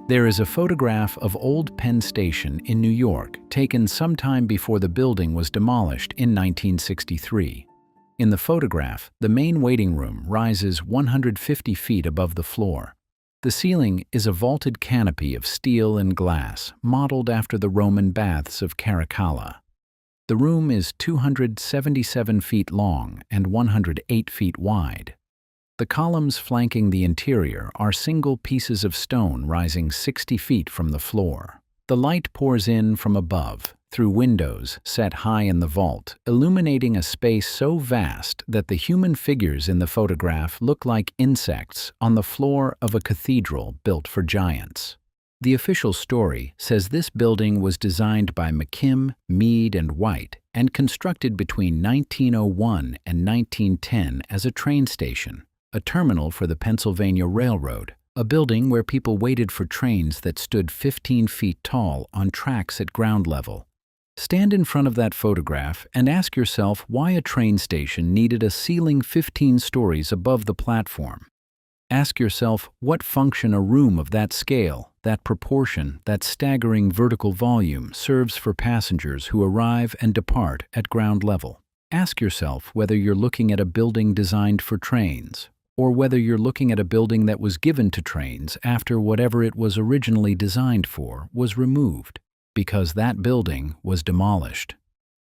There is a photograph of Old Penn Station in New York taken sometime before the building was demolished in 1963. In the photograph, the main waiting room rises 150 feet above the floor. The ceiling is a vaulted canopy of steel and glass, modeled after the Roman baths of Caracalla. The room is 277 feet long and 108 feet wide. The columns flanking the interior are single pieces of stone rising 60 feet from the floor. The light pours in from above, through windows set high in the vault, illuminating a space so vast that the human figures in the photograph look like insects on the floor of a cathedral built for giants. The official story says this building was designed by McKim, Mead, and White and constructed between 1901 and 1910 as a train station, a terminal for the Pennsylvania Railroad, a building where people waited for trains that stood 15 feet tall on tracks at ground level. Stand in front of that photograph and ask yourself why a train station needed a ceiling 15 stories above the platform. Ask yourself what function a room of that scale, that proportion, that staggering vertical volume serves for passengers who arrive and depart at ground level. Ask yourself whether you're looking at a building designed for trains, or whether you're looking at a building that was given to trains after whatever it was originally designed for was removed, because that building was demolished.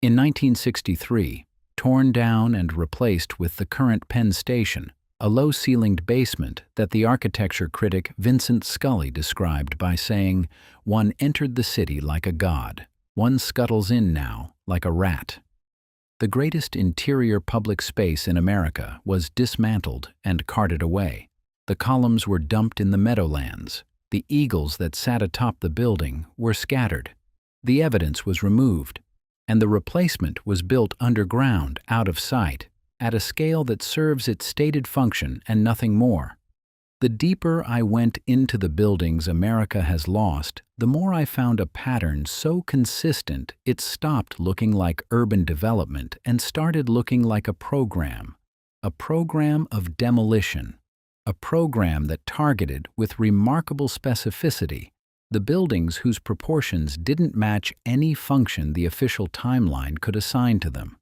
In 1963, torn down and replaced with the current Penn Station, a low-ceilinged basement that the architecture critic Vincent Scully described by saying, "One entered the city like a god. One scuttles in now like a rat." The greatest interior public space in America was dismantled and carted away. The columns were dumped in the meadowlands. The eagles that sat atop the building were scattered. The evidence was removed, and the replacement was built underground, out of sight, at a scale that serves its stated function and nothing more. The deeper I went into the buildings America has lost, the more I found a pattern so consistent it stopped looking like urban development and started looking like a program of demolition, a program that targeted with remarkable specificity the buildings whose proportions didn't match any function the official timeline could assign to them.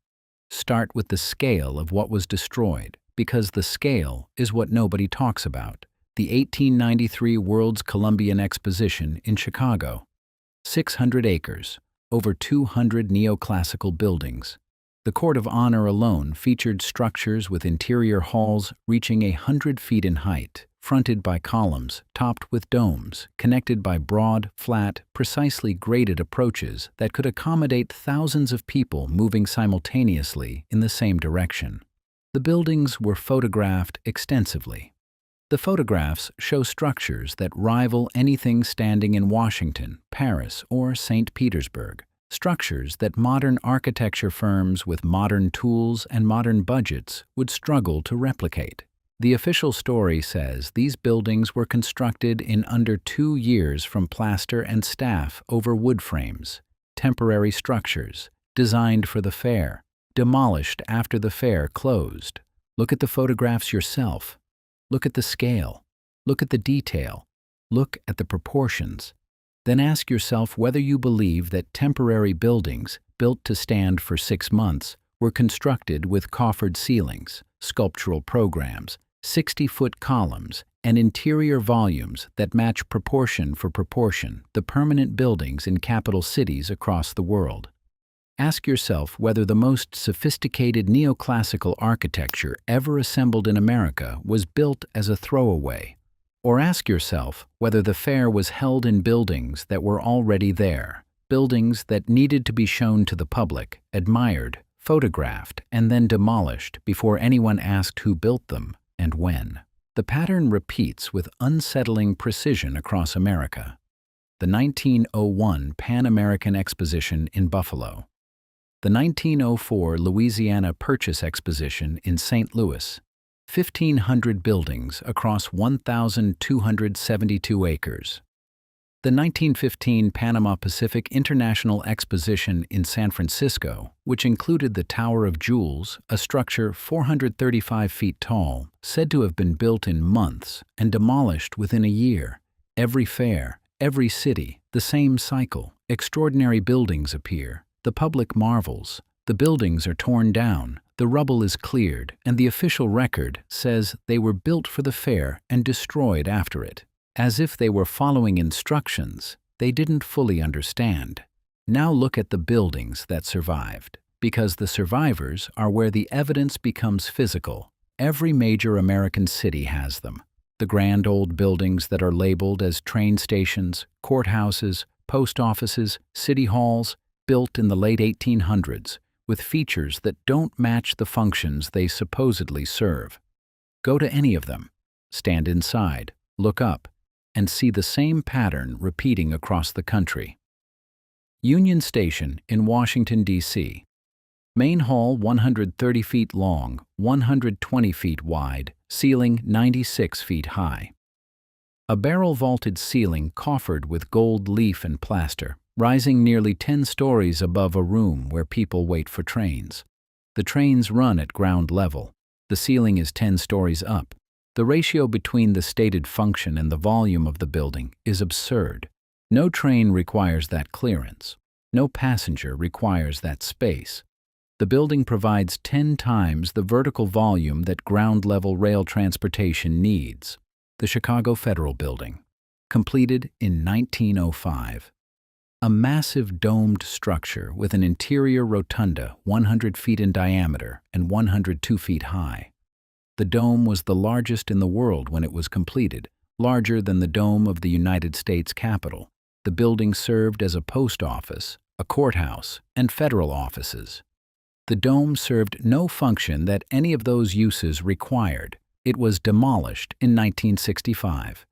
Start with the scale of what was destroyed, because the scale is what nobody talks about. The 1893 World's Columbian Exposition in Chicago. 600 acres, over 200 neoclassical buildings. The Court of Honor alone featured structures with interior halls reaching 100 feet in height, fronted by columns, topped with domes, connected by broad, flat, precisely graded approaches that could accommodate thousands of people moving simultaneously in the same direction. The buildings were photographed extensively. The photographs show structures that rival anything standing in Washington, Paris, or St. Petersburg, structures that modern architecture firms with modern tools and modern budgets would struggle to replicate. The official story says these buildings were constructed in under 2 years from plaster and staff over wood frames, temporary structures, designed for the fair, demolished after the fair closed. Look at the photographs yourself. Look at the scale. Look at the detail. Look at the proportions. Then ask yourself whether you believe that temporary buildings, built to stand for 6 months, were constructed with coffered ceilings, sculptural programs, 60-foot columns, and interior volumes that match proportion for proportion the permanent buildings in capital cities across the world. Ask yourself whether the most sophisticated neoclassical architecture ever assembled in America was built as a throwaway. Or ask yourself whether the fair was held in buildings that were already there, buildings that needed to be shown to the public, admired, photographed, and then demolished before anyone asked who built them and when. The pattern repeats with unsettling precision across America. The 1901 Pan American Exposition in Buffalo. The 1904 Louisiana Purchase Exposition in St. Louis. 1,500 buildings across 1,272 acres. The 1915 Panama Pacific International Exposition in San Francisco, which included the Tower of Jewels, a structure 435 feet tall, said to have been built in months and demolished within a year. Every fair, every city, the same cycle. Extraordinary buildings appear. The public marvels. The buildings are torn down, the rubble is cleared, and the official record says they were built for the fair and destroyed after it. As if they were following instructions they didn't fully understand. Now look at the buildings that survived, because the survivors are where the evidence becomes physical. Every major American city has them. The grand old buildings that are labeled as train stations, courthouses, post offices, city halls, built in the late 1800s, with features that don't match the functions they supposedly serve. Go to any of them, stand inside, look up, and see the same pattern repeating across the country. Union Station in Washington, D.C. Main hall 130 feet long, 120 feet wide, ceiling 96 feet high. A barrel-vaulted ceiling coffered with gold leaf and plaster, rising nearly 10 stories above a room where people wait for trains. The trains run at ground level. The ceiling is 10 stories up. The ratio between the stated function and the volume of the building is absurd. No train requires that clearance. No passenger requires that space. The building provides 10 times the vertical volume that ground-level rail transportation needs. The Chicago Federal Building, completed in 1905. A massive domed structure with an interior rotunda 100 feet in diameter and 102 feet high. The dome was the largest in the world when it was completed, larger than the dome of the United States Capitol. The building served as a post office, a courthouse, and federal offices. The dome served no function that any of those uses required. It was demolished in 1965.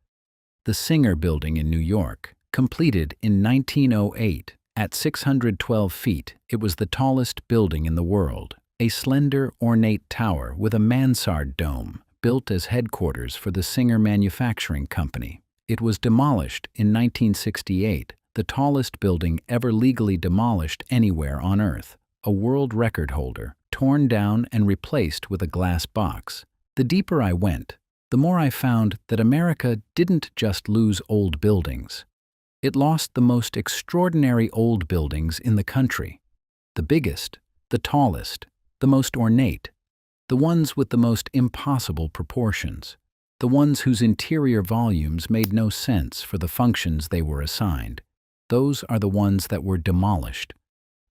The Singer Building in New York, completed in 1908, at 612 feet, it was the tallest building in the world. A slender, ornate tower with a mansard dome, built as headquarters for the Singer Manufacturing Company. It was demolished in 1968, the tallest building ever legally demolished anywhere on Earth. A world record holder, torn down and replaced with a glass box. The deeper I went, the more I found that America didn't just lose old buildings. It lost the most extraordinary old buildings in the country. The biggest, the tallest, the most ornate, the ones with the most impossible proportions, the ones whose interior volumes made no sense for the functions they were assigned. Those are the ones that were demolished.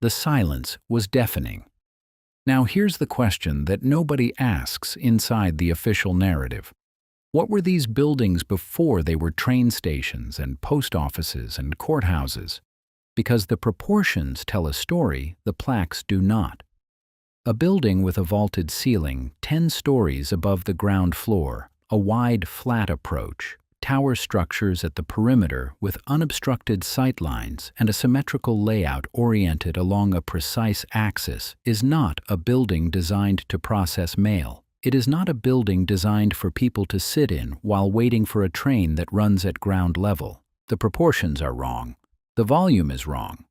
The silence was deafening. Now here's the question that nobody asks inside the official narrative. What were these buildings before they were train stations and post offices and courthouses? Because the proportions tell a story, the plaques do not. A building with a vaulted ceiling 10 stories above the ground floor, a wide, flat approach, tower structures at the perimeter with unobstructed sightlines and a symmetrical layout oriented along a precise axis is not a building designed to process mail. It is not a building designed for people to sit in while waiting for a train that runs at ground level. The proportions are wrong. The volume is wrong.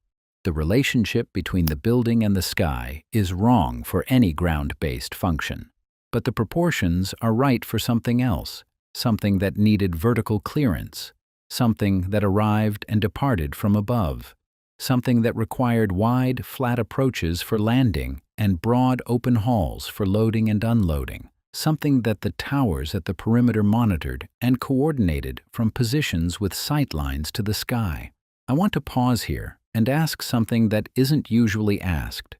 The relationship between the building and the sky is wrong for any ground-based function. But the proportions are right for something else, something that needed vertical clearance, something that arrived and departed from above, something that required wide, flat approaches for landing and broad, open halls for loading and unloading, something that the towers at the perimeter monitored and coordinated from positions with sightlines to the sky. I want to pause here and ask something that isn't usually asked.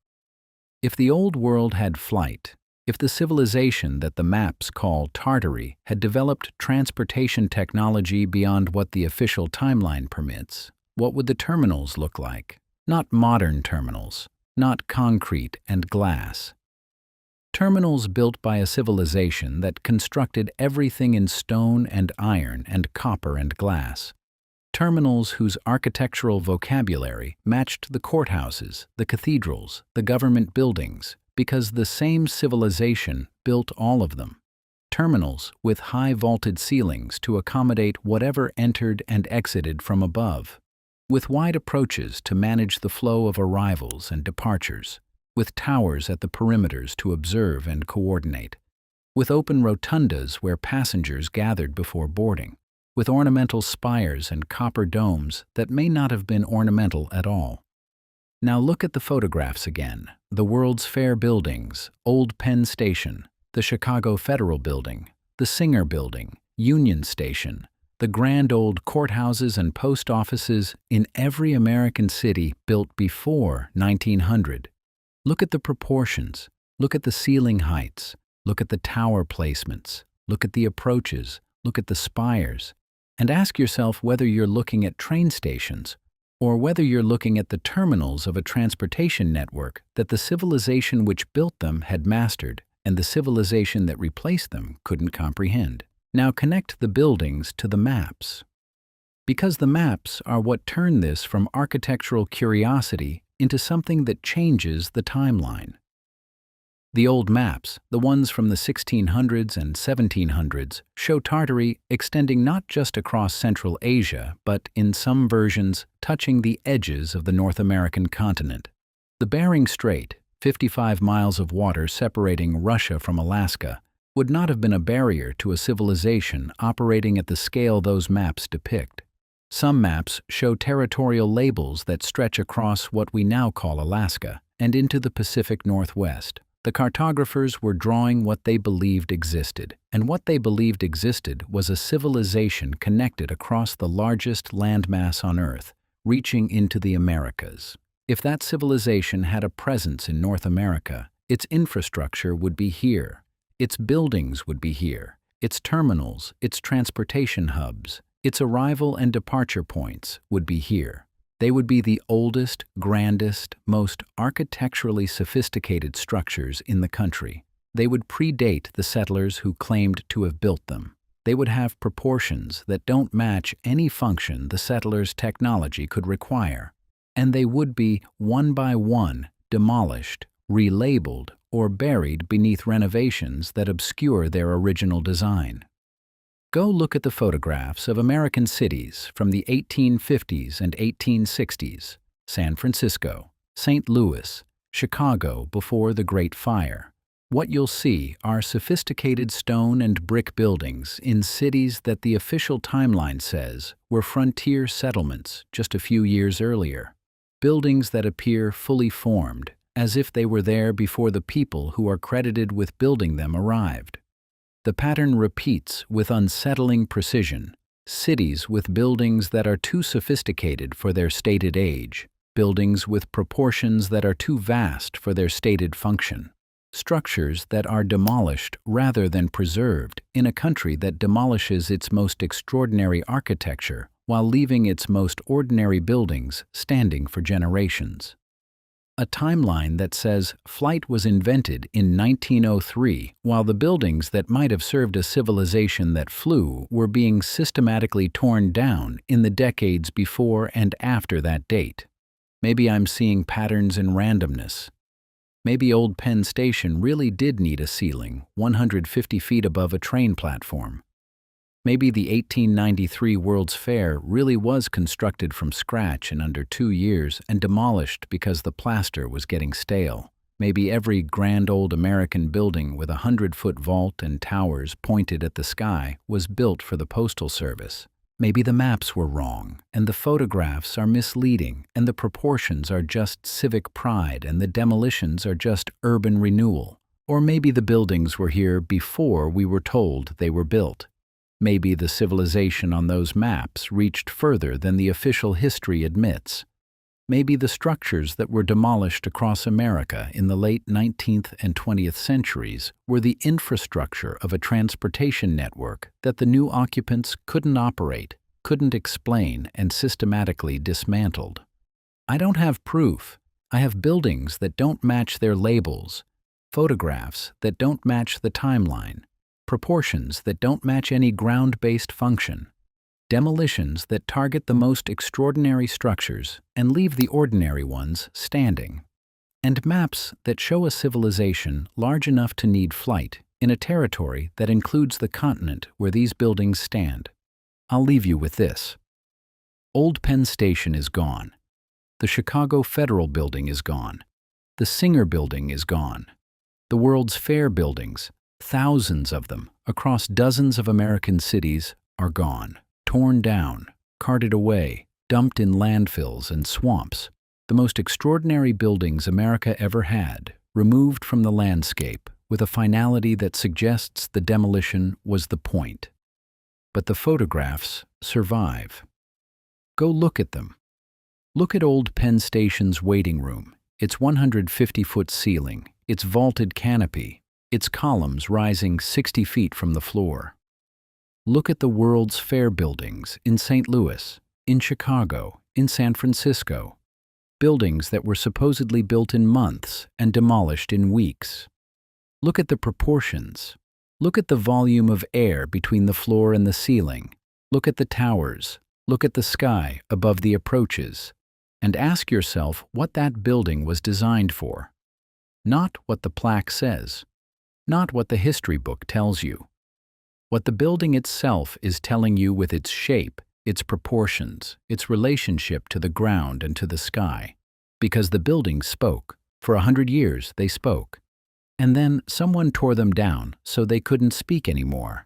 If the old world had flight, if the civilization that the maps call Tartary had developed transportation technology beyond what the official timeline permits, what would the terminals look like? Not modern terminals, not concrete and glass. Terminals built by a civilization that constructed everything in stone and iron and copper and glass. terminals whose architectural vocabulary matched the courthouses, the cathedrals, the government buildings, because the same civilization built all of them. Terminals with high vaulted ceilings to accommodate whatever entered and exited from above, with wide approaches to manage the flow of arrivals and departures, with towers at the perimeters to observe and coordinate, with open rotundas where passengers gathered before boarding, with ornamental spires and copper domes that may not have been ornamental at all. Now look at the photographs again. The World's Fair buildings, Old Penn Station, the Chicago Federal Building, the Singer Building, Union Station, the grand old courthouses and post offices in every American city built before 1900. Look at the proportions, look at the ceiling heights, look at the tower placements, look at the approaches, look at the spires, and ask yourself whether you're looking at train stations or whether you're looking at the terminals of a transportation network that the civilization which built them had mastered and the civilization that replaced them couldn't comprehend. Now connect the buildings to the maps, because the maps are what turn this from architectural curiosity into something that changes the timeline. The old maps, the ones from the 1600s and 1700s, show Tartary extending not just across Central Asia, but, in some versions, touching the edges of the North American continent. The Bering Strait, 55 miles of water separating Russia from Alaska, would not have been a barrier to a civilization operating at the scale those maps depict. Some maps show territorial labels that stretch across what we now call Alaska and into the Pacific Northwest. The cartographers were drawing what they believed existed, and what they believed existed was a civilization connected across the largest landmass on Earth, reaching into the Americas. If that civilization had a presence in North America, its infrastructure would be here, its buildings would be here, its terminals, its transportation hubs, its arrival and departure points would be here. They would be the oldest, grandest, most architecturally sophisticated structures in the country. They would predate the settlers who claimed to have built them. They would have proportions that don't match any function the settlers' technology could require. And they would be, one by one, demolished, relabeled, or buried beneath renovations that obscure their original design. Go look at the photographs of American cities from the 1850s and 1860s, San Francisco, St. Louis, Chicago before the Great Fire. What you'll see are sophisticated stone and brick buildings in cities that the official timeline says were frontier settlements just a few years earlier. Buildings that appear fully formed, as if they were there before the people who are credited with building them arrived. The pattern repeats with unsettling precision. Cities with buildings that are too sophisticated for their stated age, buildings with proportions that are too vast for their stated function, structures that are demolished rather than preserved in a country that demolishes its most extraordinary architecture while leaving its most ordinary buildings standing for generations. A timeline that says flight was invented in 1903, while the buildings that might have served a civilization that flew were being systematically torn down in the decades before and after that date. Maybe I'm seeing patterns in randomness. Maybe Old Penn Station really did need a ceiling 150 feet above a train platform. Maybe the 1893 World's Fair really was constructed from scratch in under 2 years and demolished because the plaster was getting stale. Maybe every grand old American building with a 100-foot vault and towers pointed at the sky was built for the Postal Service. Maybe the maps were wrong, and the photographs are misleading, and the proportions are just civic pride, and the demolitions are just urban renewal. Or maybe the buildings were here before we were told they were built. Maybe the civilization on those maps reached further than the official history admits. Maybe the structures that were demolished across America in the late 19th and 20th centuries were the infrastructure of a transportation network that the new occupants couldn't operate, couldn't explain, and systematically dismantled. I don't have proof. I have buildings that don't match their labels, photographs that don't match the timeline, proportions that don't match any ground-based function. Demolitions that target the most extraordinary structures and leave the ordinary ones standing. And maps that show a civilization large enough to need flight in a territory that includes the continent where these buildings stand. I'll leave you with this. Old Penn Station is gone. The Chicago Federal Building is gone. The Singer Building is gone. The World's Fair buildings, thousands of them across dozens of American cities, are gone, torn down, carted away, dumped in landfills and swamps. The most extraordinary buildings America ever had, removed from the landscape with a finality that suggests the demolition was the point. But the photographs survive. Go look at them. Look at Old Penn Station's waiting room, its 150-foot ceiling, its vaulted canopy, its columns rising 60 feet from the floor. Look at the World's Fair buildings in St. Louis, in Chicago, in San Francisco. Buildings that were supposedly built in months and demolished in weeks. Look at the proportions. Look at the volume of air between the floor and the ceiling. Look at the towers. Look at the sky above the approaches. And ask yourself what that building was designed for. Not what the plaque says. Not what the history book tells you. What the building itself is telling you with its shape, its proportions, its relationship to the ground and to the sky. Because the buildings spoke. For 100 years they spoke. And then someone tore them down so they couldn't speak anymore.